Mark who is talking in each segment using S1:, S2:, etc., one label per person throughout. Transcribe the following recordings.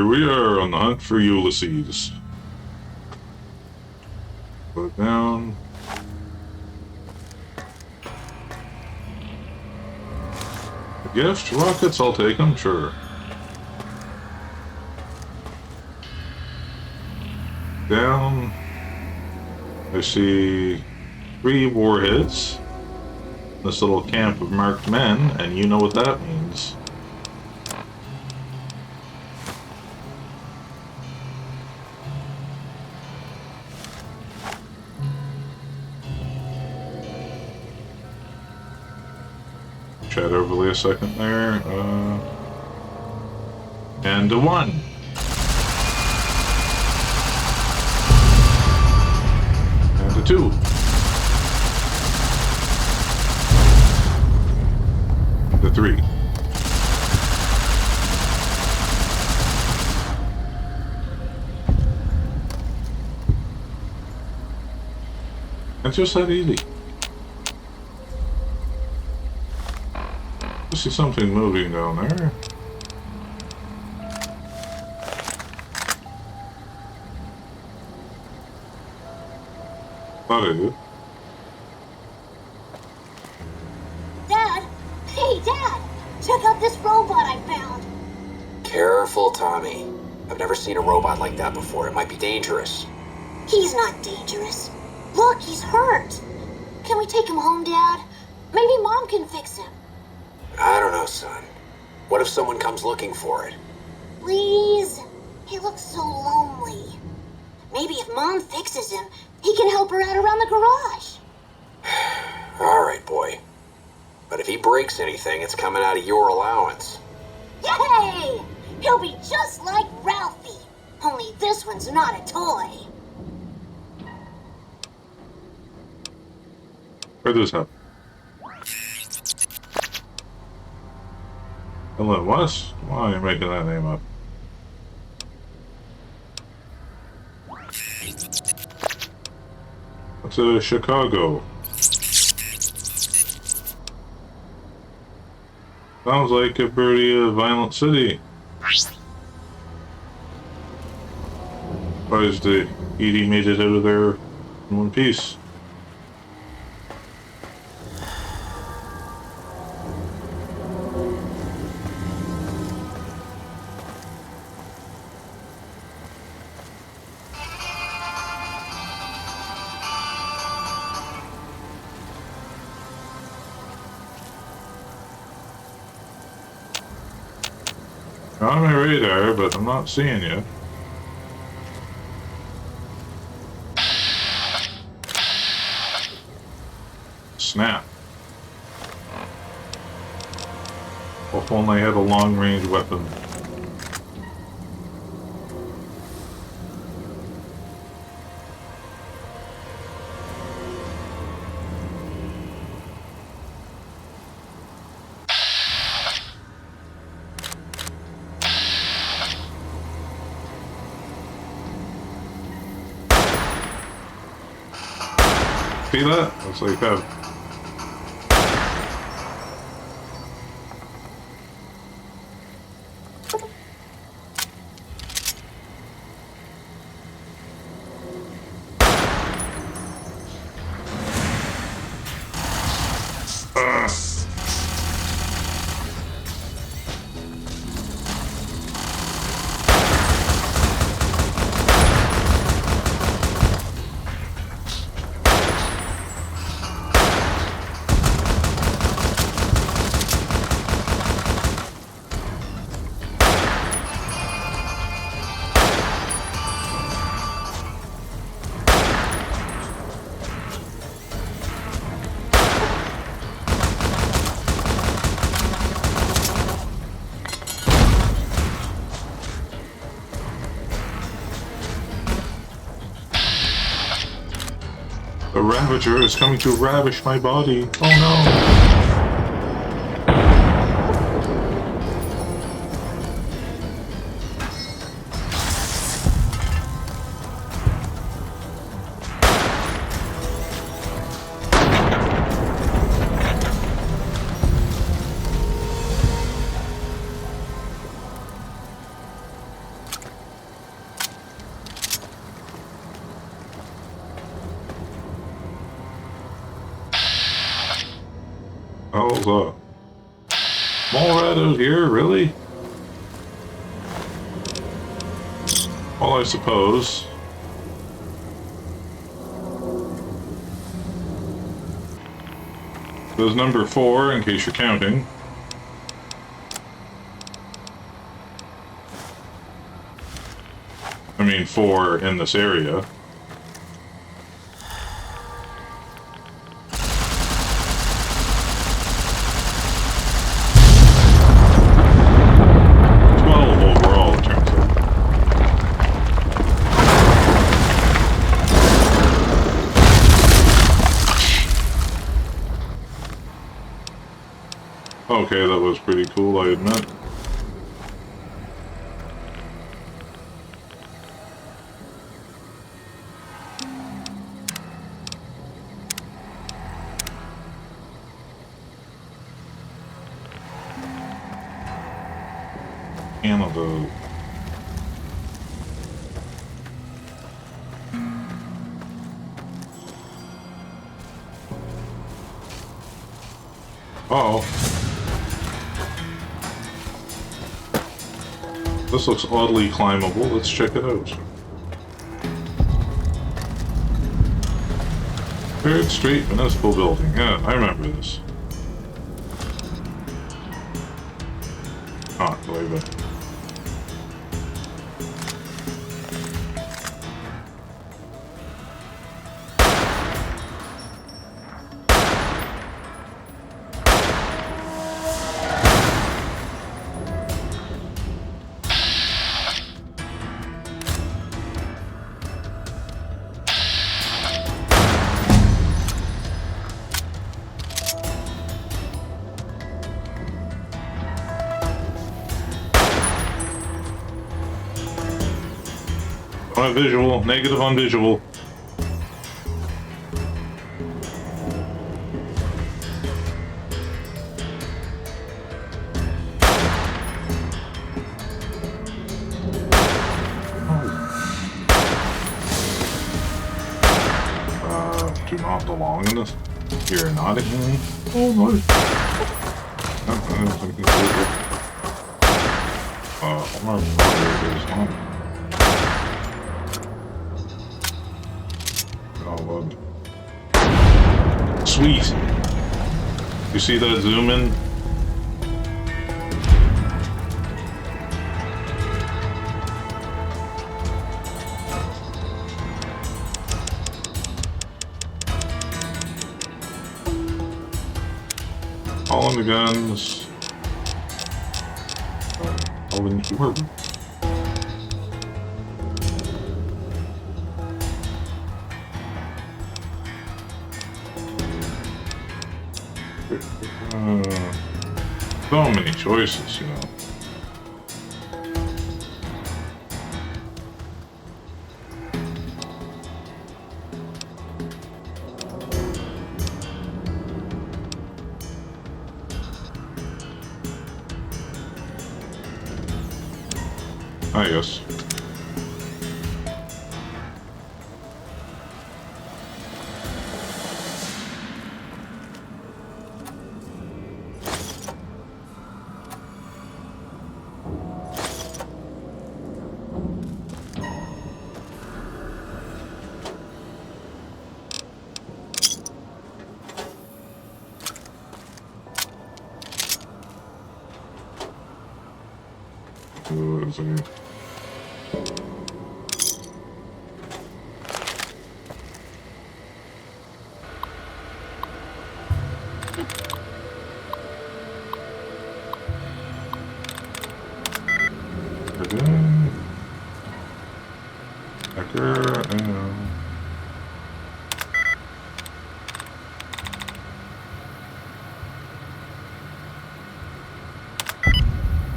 S1: we are on the hunt for Ulysses. Put it down. A gift? Rockets, I'll take them, sure. Down. I see 3 warheads. This little camp of marked men, and you know what that means. Chat overlay a second there. And a 1. And a 2. And a 3. It's just that easy. I see something moving down there. Thought I did.
S2: Dad! Hey, Dad! Check out this robot I found!
S3: Careful, Tommy. I've never seen a robot like that before. It might be dangerous.
S2: He's not dangerous. Look, he's hurt. Can we take him home, Dad? Maybe Mom can fix him.
S3: I don't know, son. What if someone comes looking for it?
S2: Please? He looks so lonely. Maybe if Mom fixes him, he can help her out around the garage.
S3: All right, boy. But if he breaks anything, it's coming out of your allowance.
S2: Yay! He'll be just like Ralphie. Only this one's not a toy.
S1: Where'd this happen? Hello, what? Why are you making that name up? That's Chicago. Sounds like a pretty violent city. Surprised Edie made it out of there in one piece. You're on my radar, but I'm not seeing you. Snap. If only I had a long-range weapon. See that? Looks like that. The Ravager is coming to ravish my body. Oh no! hell's up? Mole rat out here, really? Well, I suppose. There's number 4, in case you're counting. I mean, 4 in this area. Okay, that was pretty cool, I admit. Canada. Uh-oh. This looks oddly climbable. Let's check it out. 3rd Street Municipal Building. Yeah, I remember this. Ah, way back. On visual, negative on visual. Do not belong in this. You're not again. Oh my. My brother is on. Sweet. You see that zoom in? All in the guns. All in humor. So many choices, you know. I guess.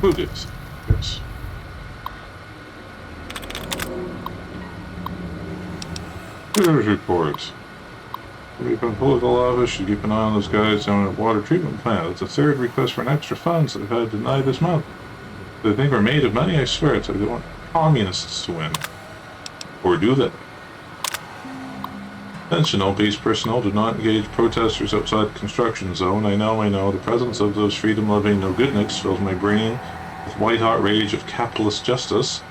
S1: Who gives? Yes. News reports. We've been political office should keep an eye on those guys down at water treatment plant. It's a 3rd request for an extra funds that they've had denied this month. They think we're made of money, I swear. It's like they want communists to win. Or do they? Attention, all base personnel, do not engage protesters outside the construction zone. I know, the presence of those freedom-loving no-goodniks fills my brain with white-hot rage of capitalist justice.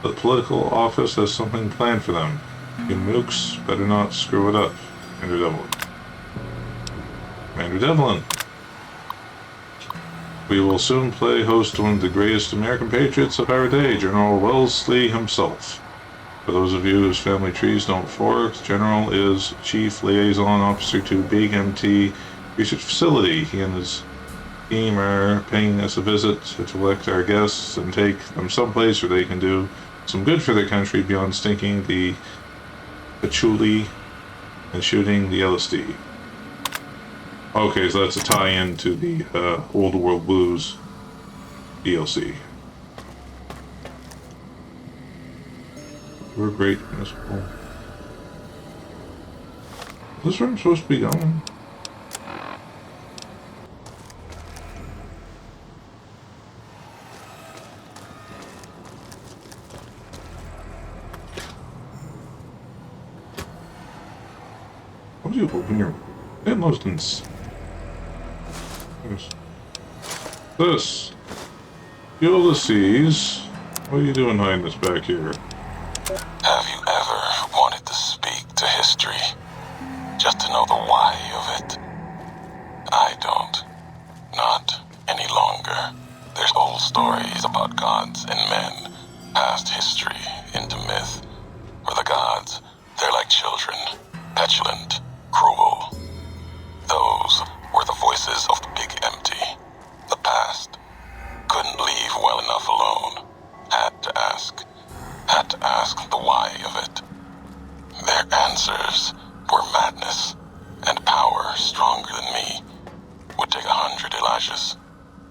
S1: The political office has something planned for them. You mooks better not screw it up. Commander Devlin. Commander Devlin. We will soon play host to one of the greatest American patriots of our day, General Wellesley himself. For those of you whose family trees don't fork, General is Chief Liaison Officer to Big MT Research Facility. He and his team are paying us a visit to elect our guests and take them someplace where they can do some good for their country beyond stinking the patchouli and shooting the LSD. Okay, so that's a tie-in to the Old World Blues DLC. We're great in this pool. Is this where I'm supposed to be going? What do you open your instance? This Ulysses. What are you doing hiding this back here?
S4: Have you ever wanted to speak to history, just to know the why of it? I don't. Not any longer. There's old stories about gods and men, past history into myth, where the gods, they're like children, petulant, cruel. Those were the voices of the big empty. The past. Couldn't leave well enough alone. Had to ask the why of it. Their answers were madness, and power stronger than me. Would take 100 Elijahs,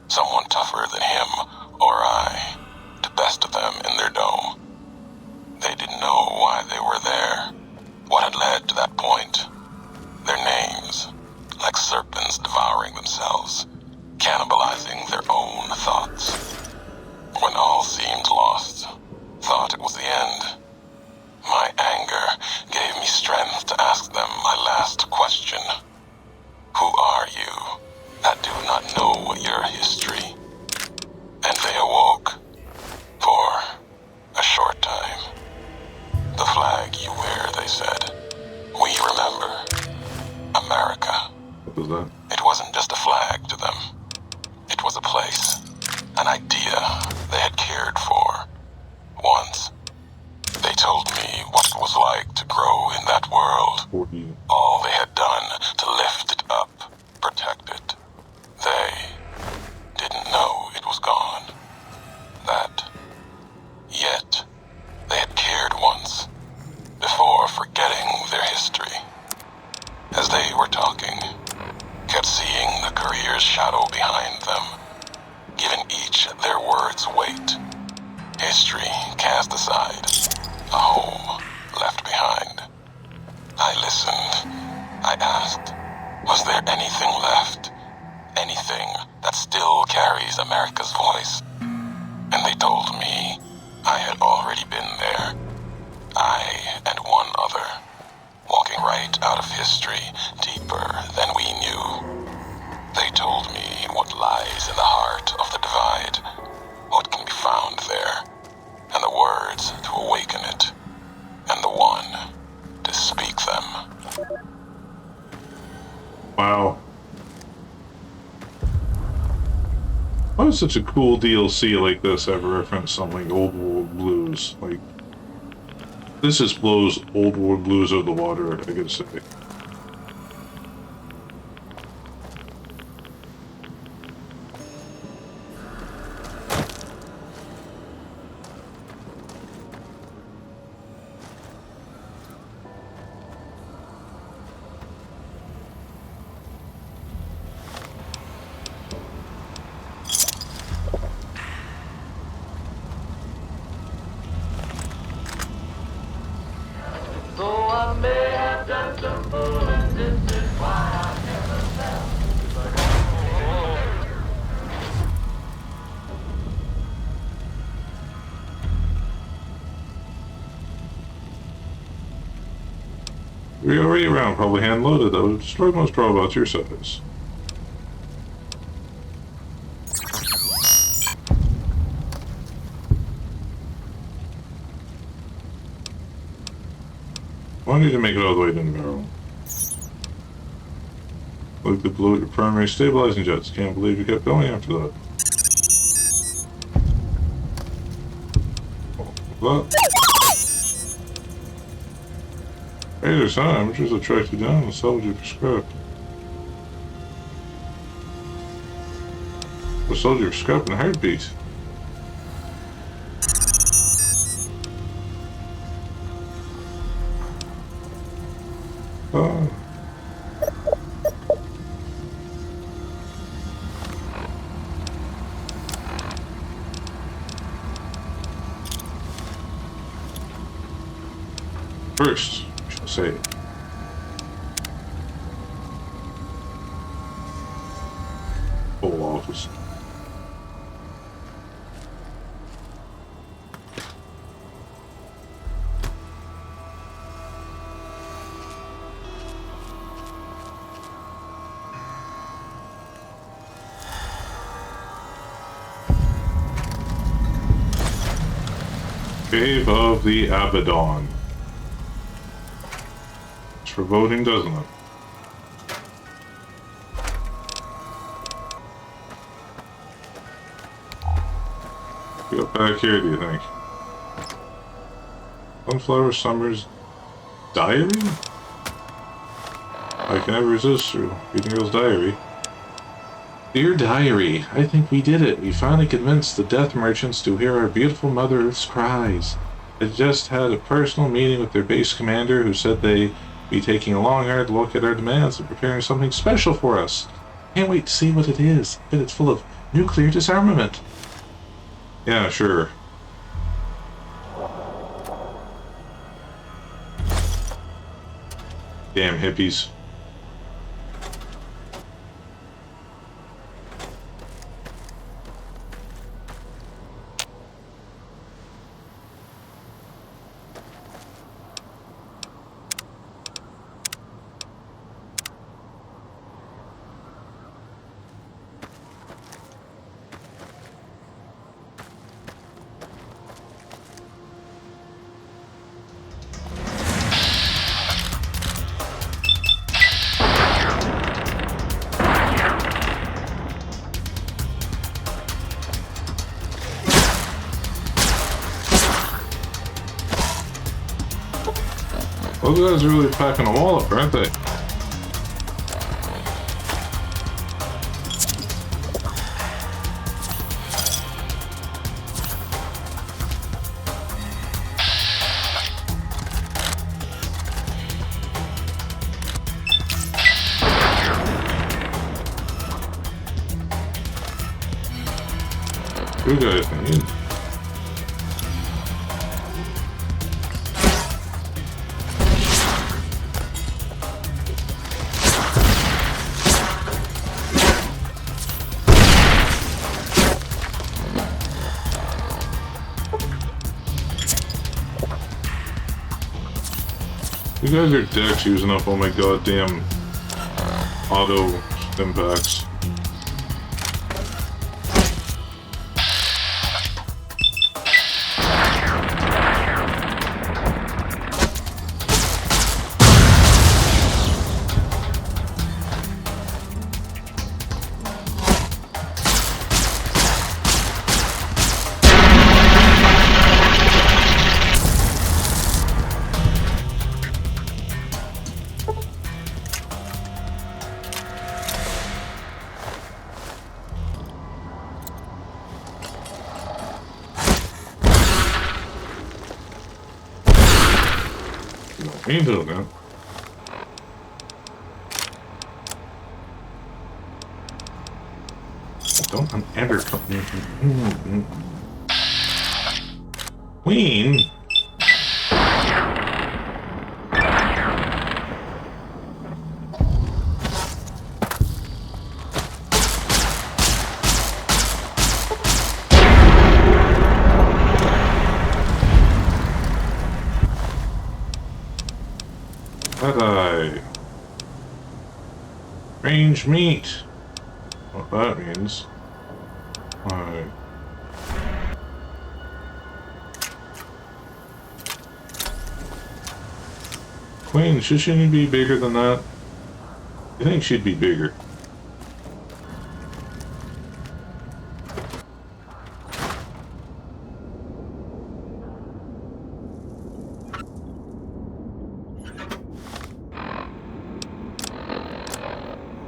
S4: someone tougher than him or I, to best of them in their dome. They didn't know why they were there, what had led to that point. Their names, like serpents devouring themselves, cannibalizing their own thoughts. When all seemed lost, thought it was the end. My anger gave me strength to ask them my last question. Who are you that do not know your history? And they awoke. For a short time. The flag you wear, they said. We remember. America.
S1: What was that?
S4: It wasn't just a flag to them. It was a place, an idea they had cared for. Once, they told me what it was like to grow in that world. All they had done to lift it up, protect it. They didn't know it was gone. That, yet, they had cared once, before forgetting their history. As they were talking, kept seeing the Courier's shadow behind them, giving each their words weight. History cast aside, a home left behind. I listened. I asked, was there anything left? Anything that still carries America's voice? And they told me I had already been there. I and one other, walking right out of history, deeper than we knew. They told me what lies in the heart of the divide, what can be found there, and the words to awaken it, and the one to speak them.
S1: Wow. Why would such a cool DLC like this ever reference something like Old World Blues? Like, this just blows Old World Blues out of the water, I gotta say.
S5: Though I may have done some
S1: We're already around, probably hand-loaded, though. Destroyed most robots your size. I need to make it all the way to the barrel. Look, they blew your primary stabilizing jets. Can't believe you kept going after that. What? Hey, there's amateurs that tracked you down and sold you for scrap. They sold you for scrap in a heartbeat. Oh. First, I shall say, whole office. Cave of the Abaddon. It's foreboding, doesn't it? We got back here, do you think? Sunflower Summer's diary? I can never resist reading Girl's diary. Dear Diary, I think we did it. We finally convinced the death merchants to hear our beautiful Mother Earth's cries. I just had a personal meeting with their base commander who said they'd be taking a long hard look at our demands and preparing something special for us. Can't wait to see what it is. I bet it's full of nuclear disarmament. Yeah, sure. Damn hippies. Those guys are really packing a wall up, aren't they? You guys need. You guys are dicks using up all my goddamn auto impacts. Ain't doing that. Don't undercut me. Queen? Jedi. Range meat. What that means. Alright. Queen, should she be bigger than that? I think she'd be bigger.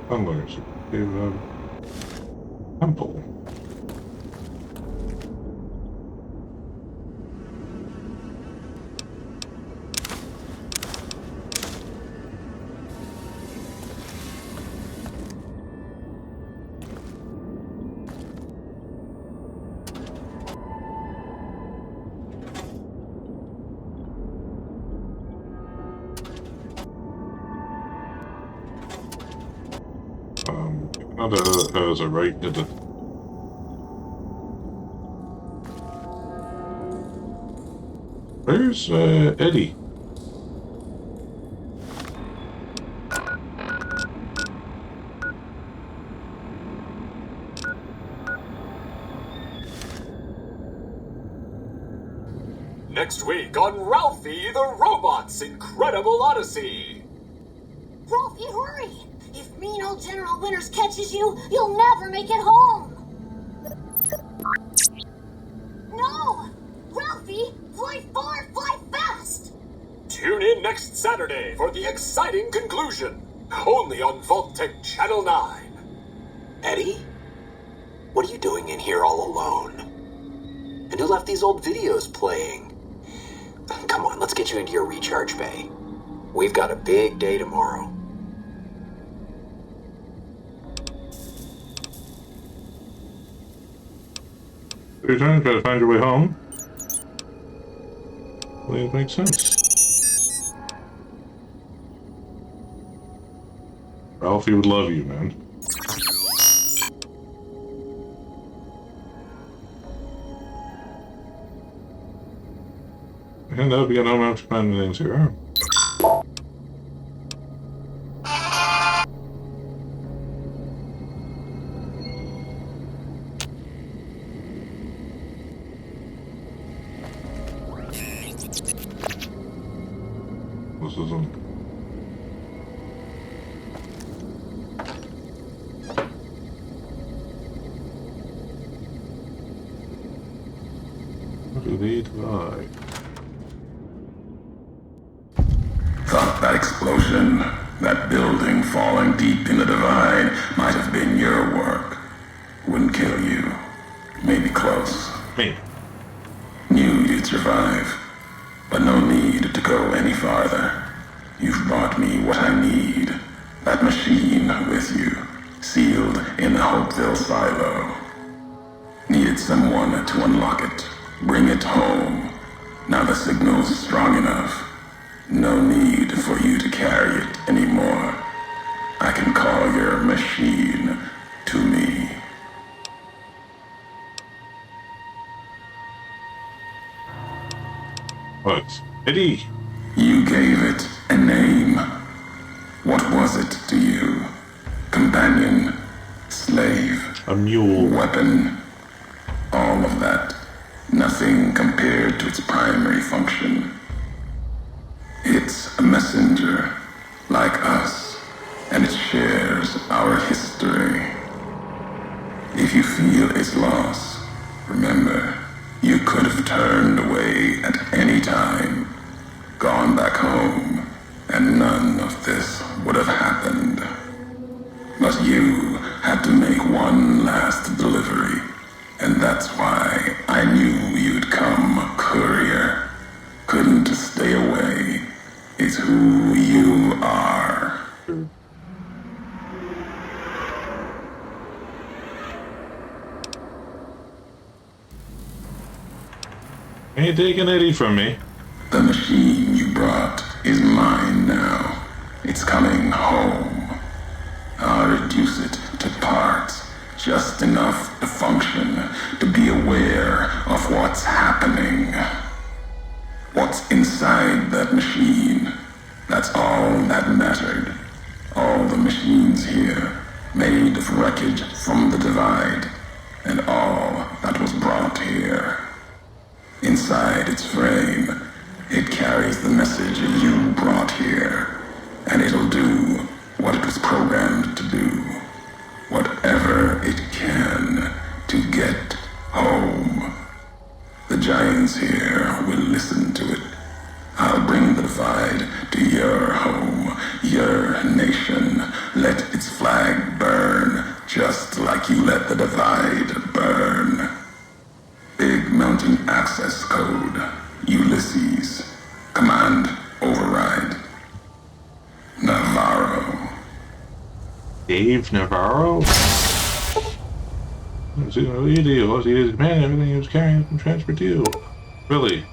S1: Tumblers. Temple. Canada has a right to the... Where's Eddie?
S5: Next week on Ralphie the Robot's Incredible Odyssey.
S2: Ralphie, hurry! If mean old General Winters catches you, you'll never make it home! No! Ralphie, fly far, fly fast!
S5: Tune in next Saturday for the exciting conclusion. Only on Vault-Tec Channel 9.
S3: Eddie? What are you doing in here all alone? And who left these old videos playing? Come on, let's get you into your recharge bay. We've got a big day tomorrow.
S1: You're trying to try to find your way home? Well, it makes sense. Ralphie would love you, man. And that'll be an home after finding things here. This isn't. What do they divide?
S4: Thought that explosion, that building falling deep in the divide, might have been your work. Wouldn't kill you. Maybe close.
S1: Me.
S4: Knew you'd survive. But no need to go any farther. You've brought me what I need. That machine with you, sealed in the Hopeville silo. Needed someone to unlock it, bring it home. Now the signal's strong enough. No need for you to carry it anymore. I can call your machine to me.
S1: What? Eddie!
S4: You gave it a name. What was it to you? Companion? Slave?
S1: A mule.
S4: Weapon? All of that. Nothing compared to its primary function. It's a messenger, like us, and it shares our history. If you feel its loss, remember, you could have turned away at any time, gone back home, and none of this would have happened. But you had to make one last delivery, and that's why I knew you'd come, Courier. Couldn't stay away. It's who you are.
S1: Ain't taking Eddie from me.
S4: The machine you brought is mine now. It's coming home. I'll reduce it to parts, just enough to function, to be aware of what's happening. What's inside that machine, that
S6: That's all that mattered. All the machines here, made of wreckage from the divide, and all that was brought here. Inside its frame, it carries the message you brought here, and it'll do what it was programmed to do. Whatever it can to get home. The giants here will listen to it. I'll bring the divide to your home, your nation. Let its flag burn, just like you let the divide burn. Big Mountain Access Code, Ulysses. Command override. Navarro.
S1: Dave Navarro? What do you do? What he his command, everything he was carrying and transferred to you. Really?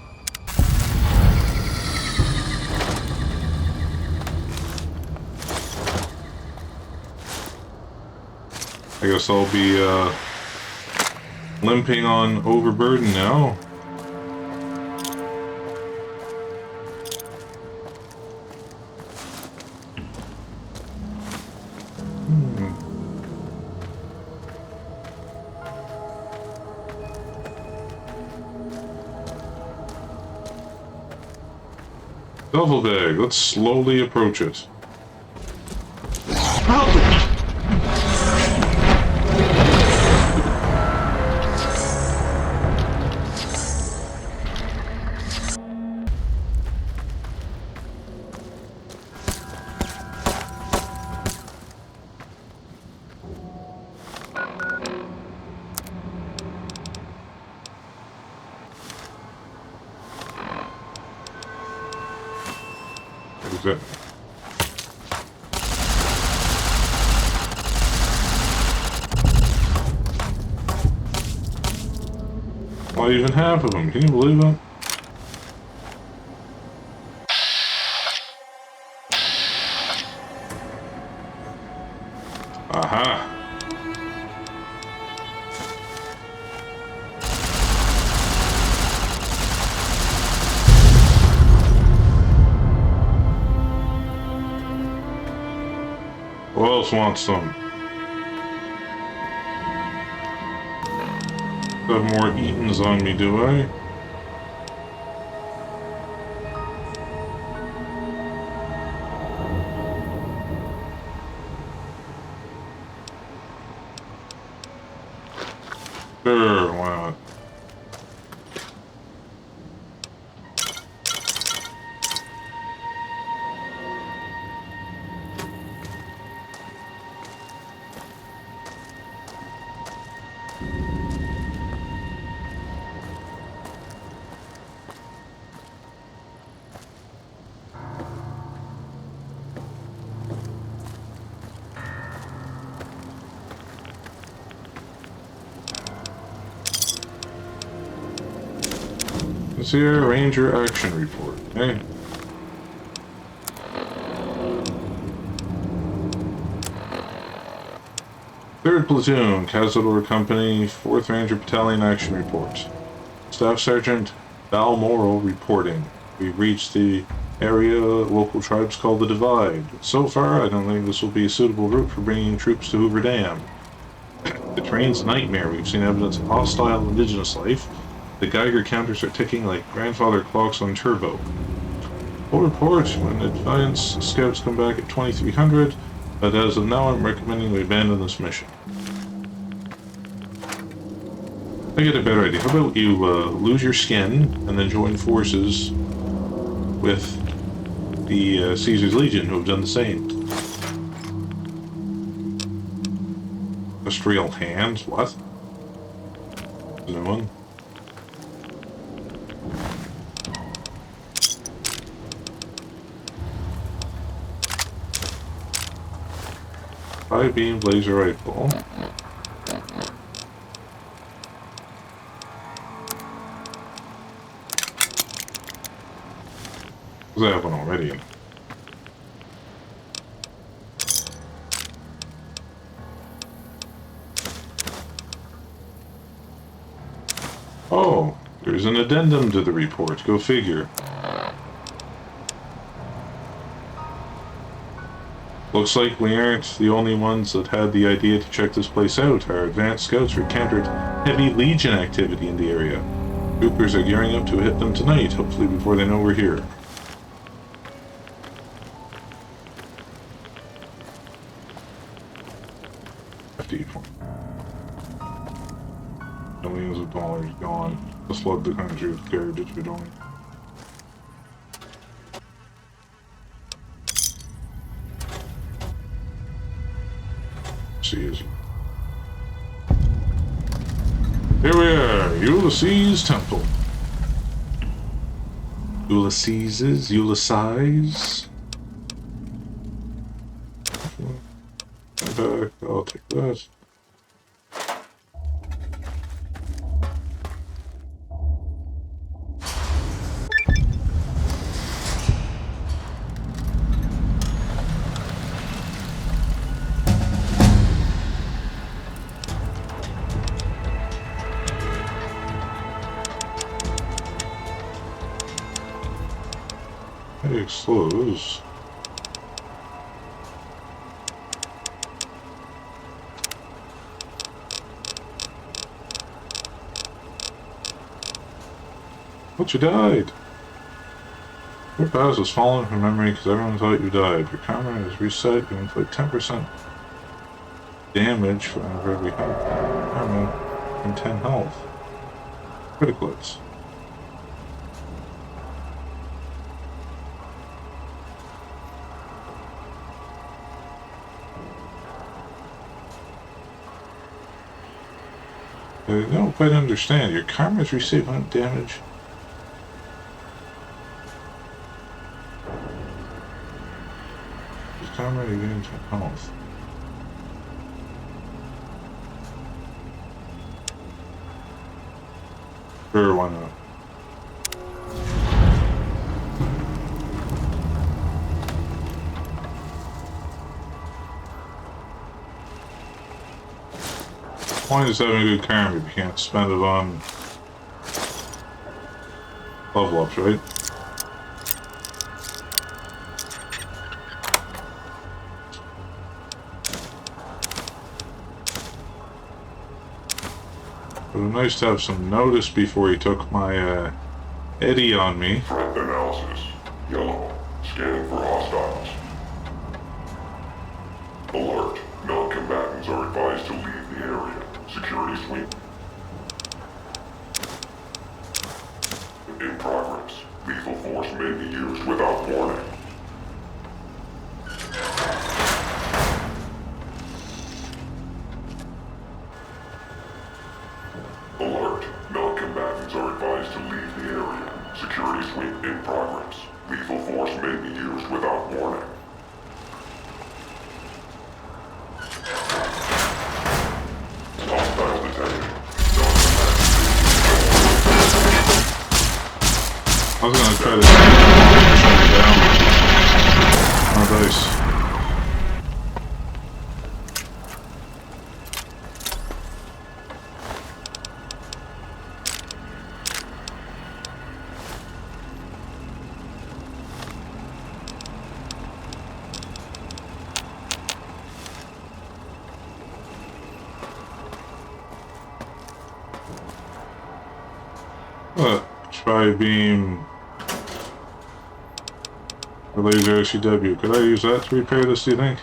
S1: I guess I'll be limping on overburden now. Duffel bag. Let's slowly approach it. What is it? Not even half of them. Can you believe that? Aha! Who else wants some? Have more Eatons on me, do I? Sure, why not? Let's see our Ranger action report, okay? Third Platoon, Cazador Company, 4th Ranger Battalion action report. Staff Sergeant Balmoral reporting. We've reached the area local tribes call the Divide. So far, I don't think this will be a suitable route for bringing troops to Hoover Dam. The terrain's a nightmare. We've seen evidence of hostile indigenous life. The Geiger counters are ticking like grandfather clocks on turbo. Full report when Advance scouts come back at 2300, but as of now I'm recommending we abandon this mission. I get a better idea. How about you lose your skin and then join forces with the Caesar's Legion, who have done the same. Industrial hand? What? No one? High-beam laser rifle. I have one already. Oh, there's an addendum to the report. Go figure. Looks like we aren't the only ones that had the idea to check this place out. Our advanced scouts encountered heavy Legion activity in the area. Troopers are gearing up to hit them tonight, hopefully before they know we're here. Millions of dollars gone to flood the country with garbage we're doing. Here we are, Ulysses Temple. Ulysses. Back, I'll take that. It explodes. But you died. Your past has fallen from memory because everyone thought you died. Your camera is reset. You inflict 10% damage for every camera and 10 health. Critical hits. I don't quite understand. Your karma's reset on damage. Your karma, you gain 10 health. Sure, why not? Point is having a good karma if you can't spend it on level ups, right? It was nice to have some notice before he took my Eddie on me.
S6: Threat analysis. Yellow. Scanning for hostiles. Alert. Non-combatants are advised to leave the area. Security sweep. In progress. Lethal force may be used without warning. Alert. Non-combatants are advised to leave the area. Security sweep in progress. Lethal force may be used without warning. Hostiles detected.
S1: I was gonna try to shut it down. Oh, nice. Tri-beam or laser SCW. Could I use that to repair this, do you think?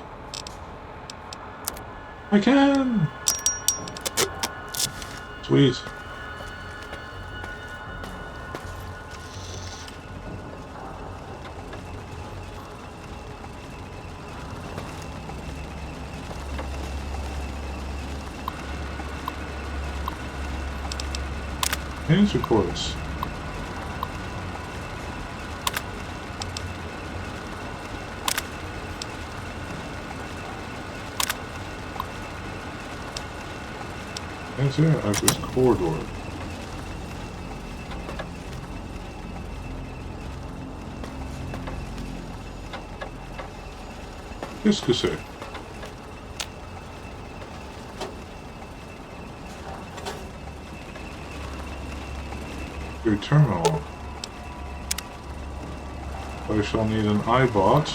S1: I can! Sweet. Answer course. Answer access corridor. Qu'est-ce que c'est? Your terminal. I shall need an iBot.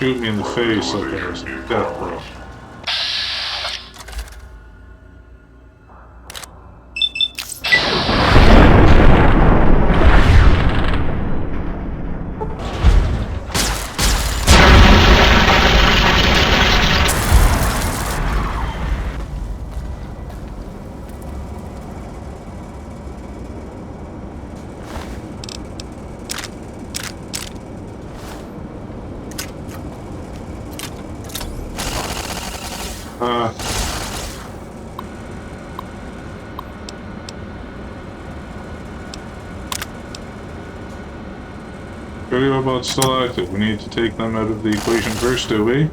S1: shoot me in the face like I was death blow. Radio robot's still active. We need to take them out of the equation first, do we?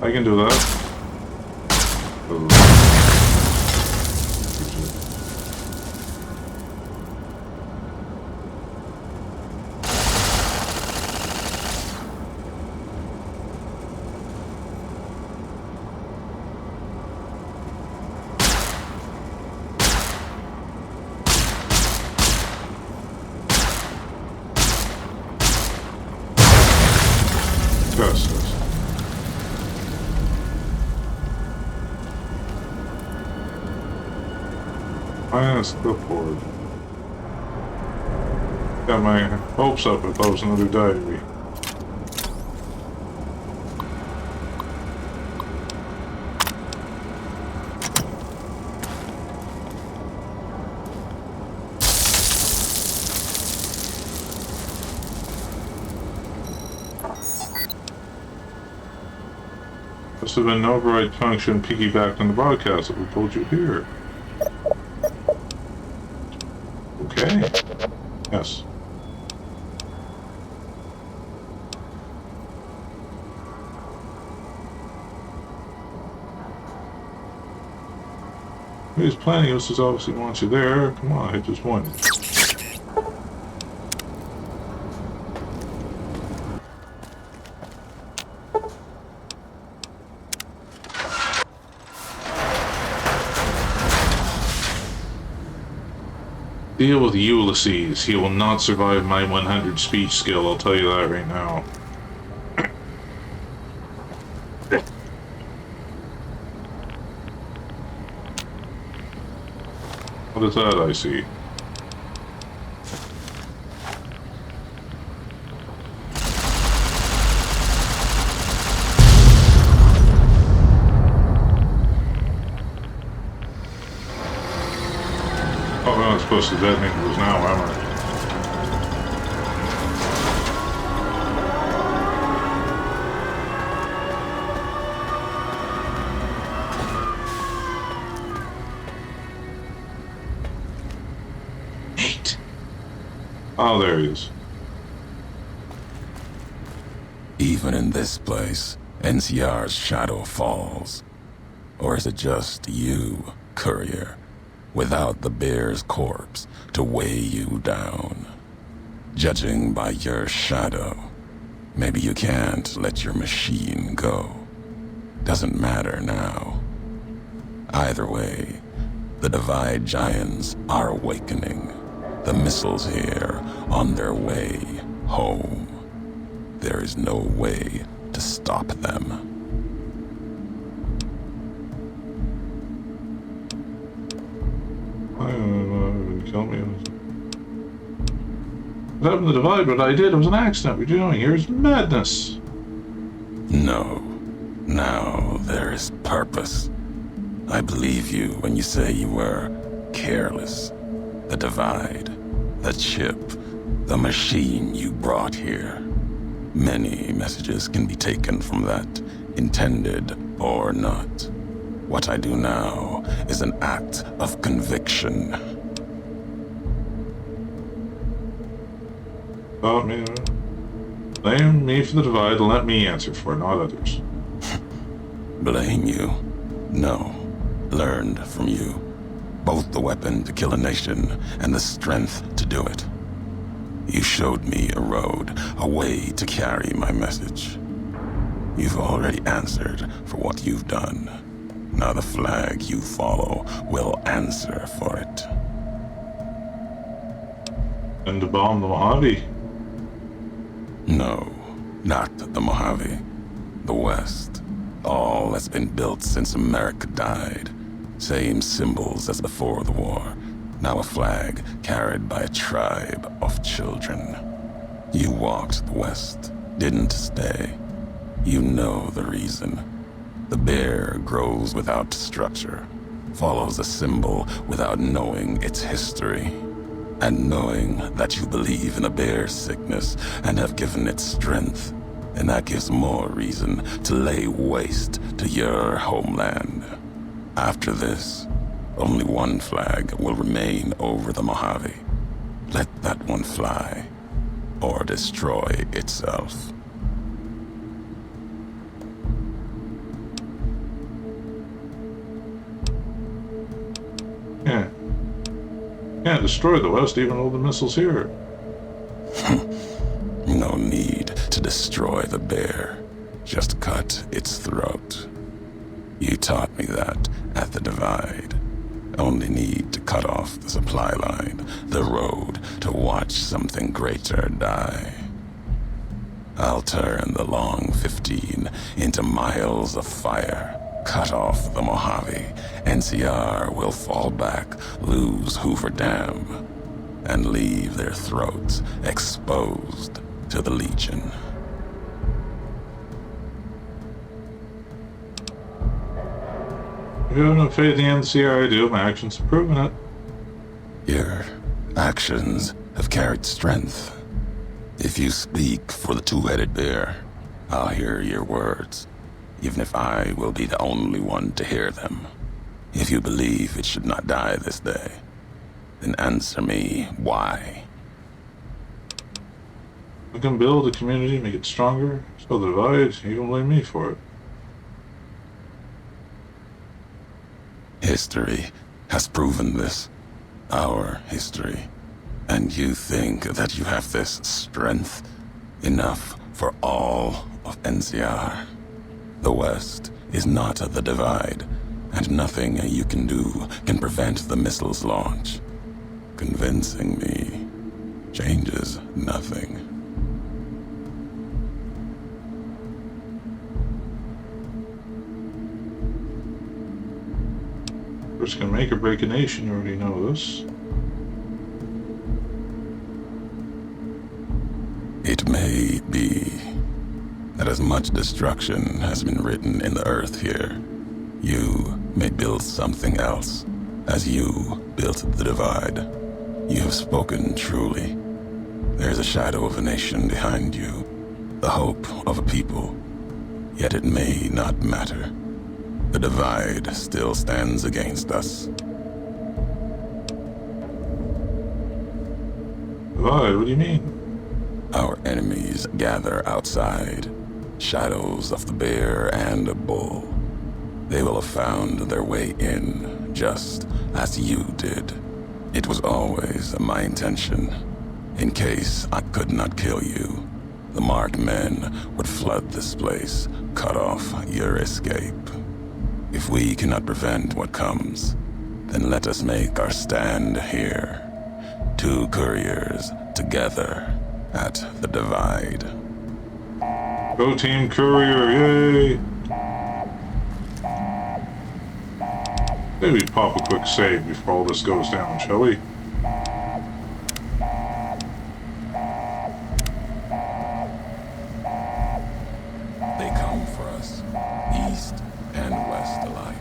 S1: I can do that. Minus the board. Got my hopes up if I was another diary. Must have been an override function piggybacked on the broadcast that we told you here. Okay. Yes. He's planning. Ulysses obviously wants you there. Come on, hit just one. Deal with Ulysses. He will not survive my 100 speech skill, I'll tell you that right now. What is that I see? Oh, I'm not supposed to detonate those now, am I? Nate! Oh, there he is.
S6: Even in this place, NCR's shadow falls. Or is it just you, Courier? Without the bear's corpse to weigh you down. Judging by your shadow, maybe you can't let your machine go. Doesn't matter now. Either way, the Divide Giants are awakening. The missiles here on their way home. There is no way to stop them.
S1: Kill me. What happened to the Divide? What I did, it was an accident. What are you doing here? It's madness.
S6: No. Now there is purpose. I believe you when you say you were careless. The Divide, the chip, the machine you brought here. Many messages can be taken from that, intended or not. What I do now is an act of conviction.
S1: About me, blame me for the Divide and let me answer for it, not others.
S6: Blame you? No. Learned from you. Both the weapon to kill a nation and the strength to do it. You showed me a road, a way to carry my message. You've already answered for what you've done. Now the flag you follow will answer for it.
S1: And to bomb the Mojave?
S6: No, not the Mojave. the West. All that's been built since America died. Same symbols as before the war. Now a flag carried by a tribe of children. You walked the West, didn't stay. You know the reason. The bear grows without structure, follows a symbol without knowing its history. And knowing that you believe in a bear sickness and have given it strength, and that gives more reason to lay waste to your homeland. After this, only one flag will remain over the Mojave. Let that one fly, or destroy itself.
S1: Yeah. Can't destroy the West even though the missile's here.
S6: No need to destroy the bear. Just cut its throat. You taught me that at the Divide. Only need to cut off the supply line, the road, to watch something greater die. I'll turn the long 15 into miles of fire. Cut off the Mojave. NCR will fall back, lose Hoover Dam, and leave their throats exposed to the Legion.
S1: If you have no faith in the NCR, I do. My actions have proven it.
S6: Your actions have carried strength. If you speak for the two-headed bear, I'll hear your words, even if I will be the only one to hear them. If you believe it should not die this day, then answer me why.
S1: We can build a community, make it stronger, so the Divide, you don't blame me for it.
S6: History has proven this. Our history. And you think that you have this strength enough for all of NCR? The West is not the Divide, and nothing you can do can prevent the missile's launch. Convincing me changes nothing.
S1: First can make or break a nation, you already know this.
S6: It may be that as much destruction has been written in the earth here, you may build something else, as you built the Divide. You have spoken truly. There's a shadow of a nation behind you, the hope of a people. Yet it may not matter. The Divide still stands against us.
S1: Divide? What do you mean?
S6: Our enemies gather outside, shadows of the bear and a bull. They will have found their way in, just as you did. It was always my intention. In case I could not kill you, the marked men would flood this place, cut off your escape. If we cannot prevent what comes, then let us make our stand here. Two couriers together at the Divide.
S1: Go Team Courier, yay! Maybe pop a quick save before all this goes down, shall we?
S6: They come for us, east and west alike.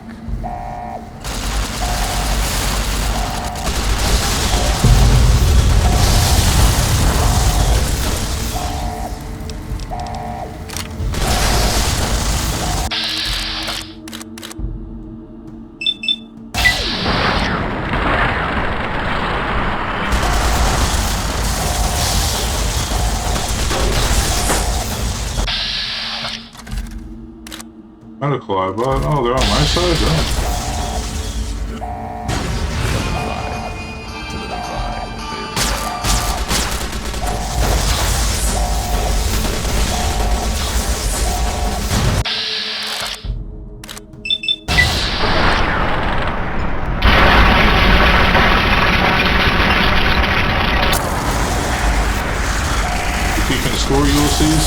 S1: Medical eye bot. Oh, they're on my side? Oh. You keeping score, Ulysses?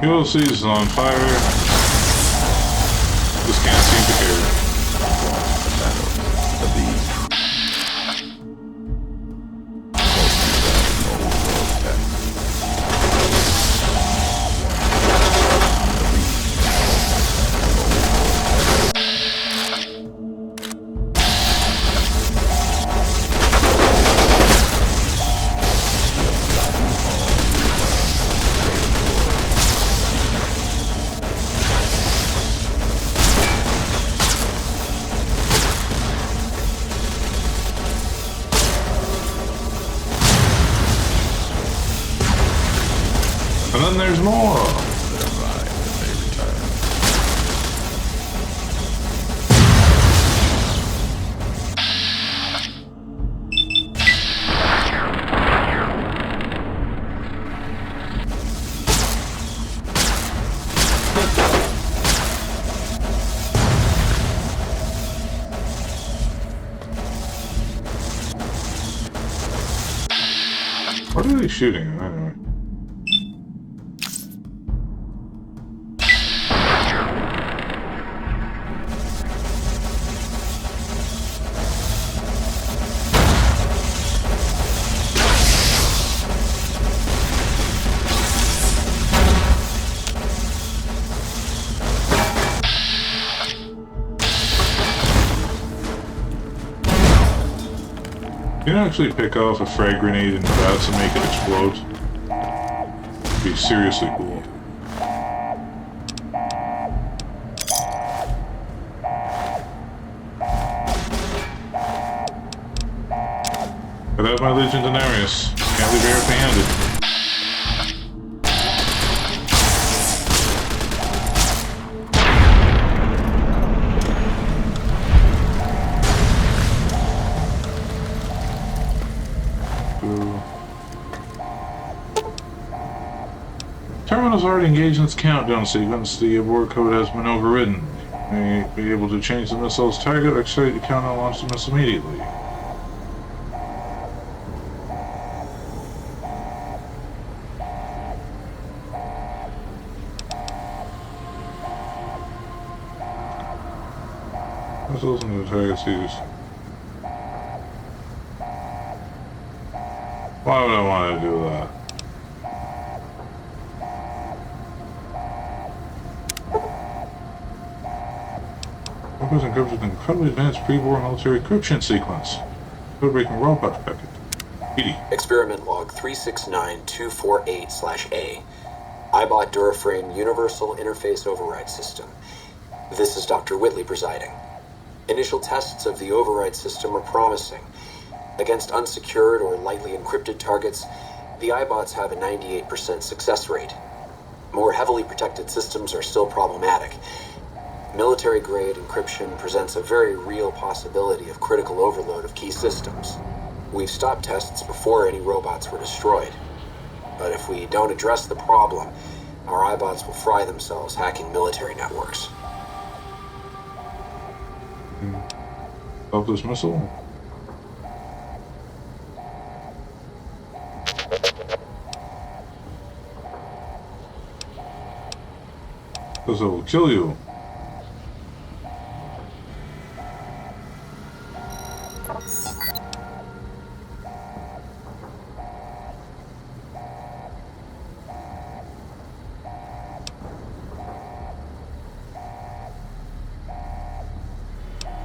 S1: Ulysses is on fire. Just can't seem to care. And then there's more. What are they shooting anyway? You can actually pick off a frag grenade in the bats and make it explode. It'd be seriously cool. But that's my Legion Denarius. Can't leave here empty-handed. Terminal's already engaged in its countdown sequence. The abort code has been overridden. May be able to change the missile's target or accelerate the countdown and launch the missile immediately. Missiles and the targets used. Why would I want to do that? Weapons encrypted with an incredibly advanced pre-war military encryption sequence. Code-breaking robot packet. 80.
S3: Experiment log 369248/A. iBot Duraframe Universal Interface Override System. This is Dr. Whitley presiding. Initial tests of the override system are promising. Against unsecured or lightly encrypted targets, the iBots have a 98% success rate. More heavily protected systems are still problematic. Military-grade encryption presents a very real possibility of critical overload of key systems. We've stopped tests before any robots were destroyed. But if we don't address the problem, our iBots will fry themselves hacking military networks.
S1: Of this missile? Because it will kill you.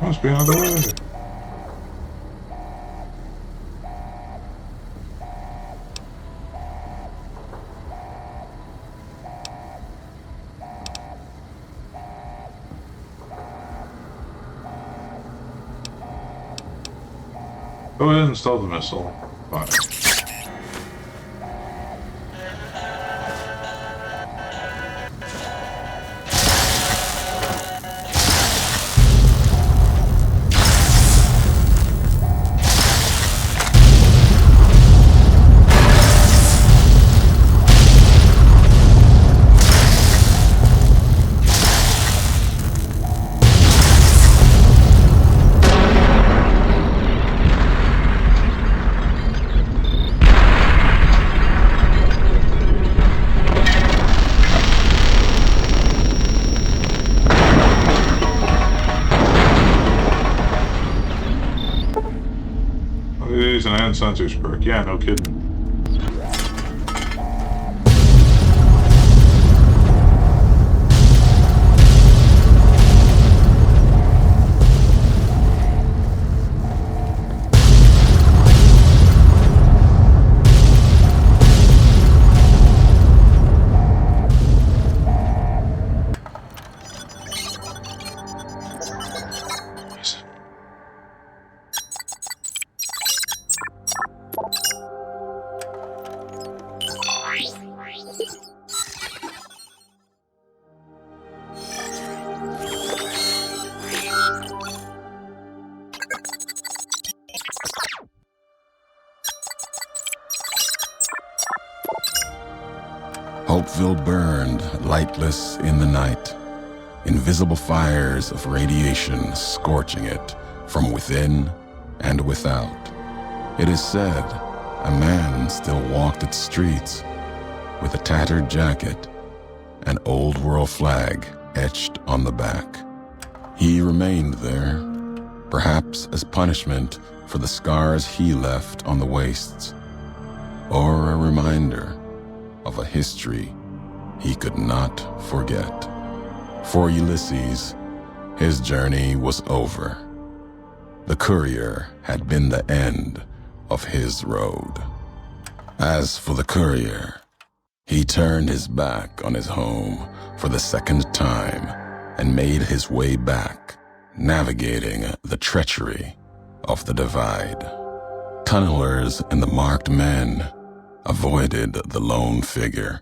S1: Must be on the way. Go ahead and install the missile. Fine. Scan sensors perk. Yeah, no kidding.
S6: Hopeville burned, lightless in the night, invisible fires of radiation scorching it from within and without. It is said a man still walked its streets with a tattered jacket, an old world flag etched on the back. He remained there, perhaps as punishment for the scars he left on the wastes, or a reminder of a history he could not forget. For Ulysses, his journey was over. The Courier had been the end of his road. As for the Courier, he turned his back on his home for the second time and made his way back, navigating the treachery of the divide. Tunnelers and the marked men avoided the lone figure,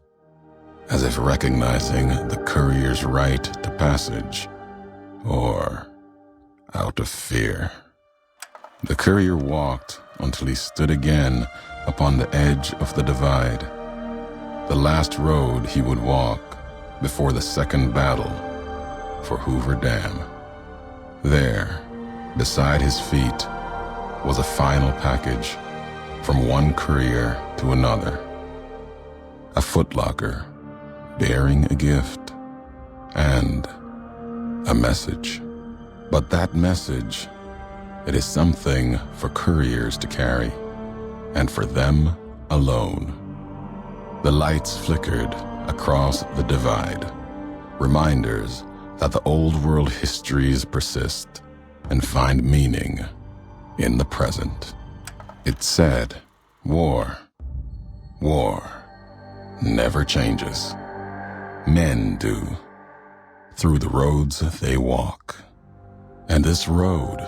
S6: as if recognizing the Courier's right to passage, or out of fear. The Courier walked until he stood again upon the edge of the divide, the last road he would walk before the second battle for Hoover Dam. There, beside his feet, was a final package from one courier to another. A footlocker bearing a gift and a message. But that message, it is something for couriers to carry, and for them alone. The lights flickered across the divide, reminders that the old world histories persist and find meaning in the present. It said, war never changes. Men do, through the roads they walk. And this road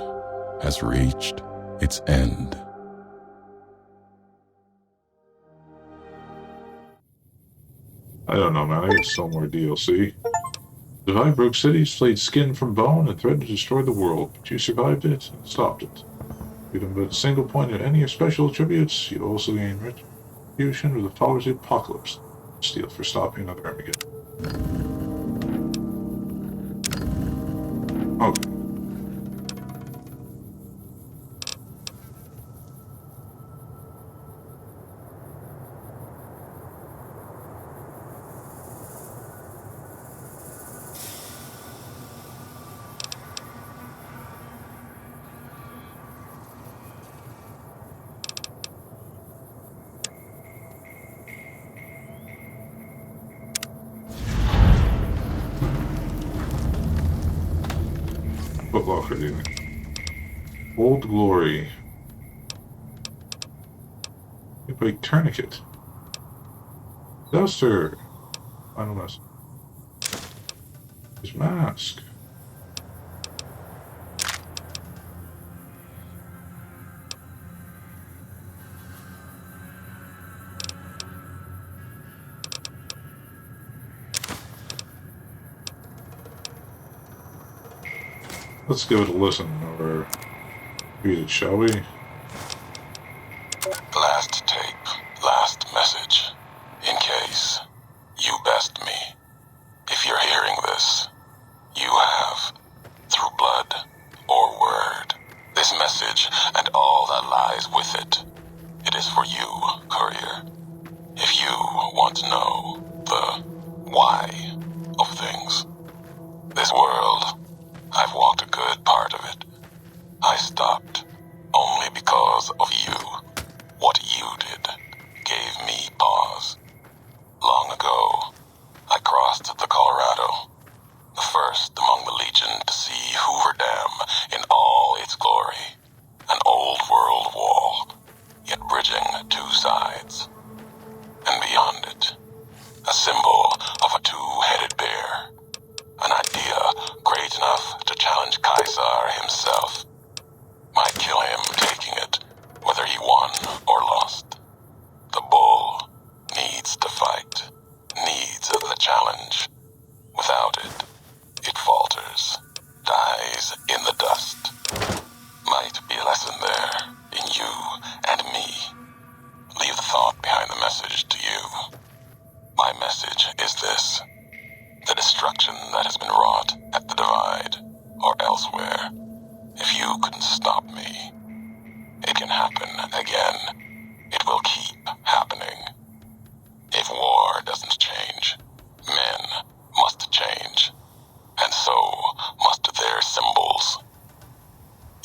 S6: has reached its end.
S1: I don't know, man. I get so more DLC. Divide broke cities, flayed skin from bone, and threatened to destroy the world. But you survived it and stopped it. You didn't but a single point at any of your special attributes. You also gain retribution with the followers of the apocalypse. Steal for stopping another Armageddon. Okay. Footlocker, dude. Old Glory. Big tourniquet. Duster. Final message. His mask. Let's give it a listen, or read it, shall we?
S4: Last tape, last message. In case you best me. If you're hearing this, you have, through blood or word, this message and all that lies with it. It is for you, Courier. If you want to know the why of things. This world, I've walked a good part of it. I stopped only because of you. What you did gave me pause. Long ago, I crossed the Colorado, the first among the Legion to see Hoover Dam in all its glory. An old world wall, yet bridging two sides. And beyond it, a symbol of a two-headed bear. An idea great enough to challenge Caesar himself. Might kill him taking it, whether he won or lost. The bull needs to fight, needs the challenge. Without it, it falters, dies in the dust. Might be a lesson there, in you and me. Leave the thought behind the message to you. My message is this. The destruction that has been wrought at the Divide, or elsewhere, if you couldn't stop me, it can happen again. It will keep happening. If war doesn't change, men must change, and so must their symbols.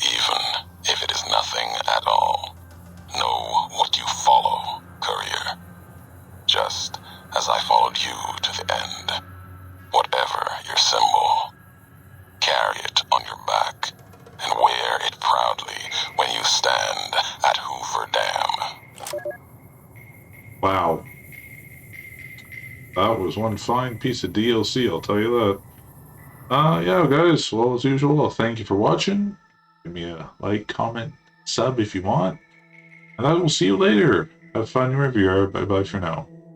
S4: Even if it is nothing at all, know what you follow, Courier. Just as I followed you to the end. Whatever your symbol, carry it on your back and wear it proudly when you stand at Hoover Dam.
S1: Wow. That was one fine piece of DLC, I'll tell you that. Yeah, guys, well, as usual, I'll thank you for watching. Give me a like, comment, sub if you want. And I will see you later. Have fun wherever you are. Bye-bye for now.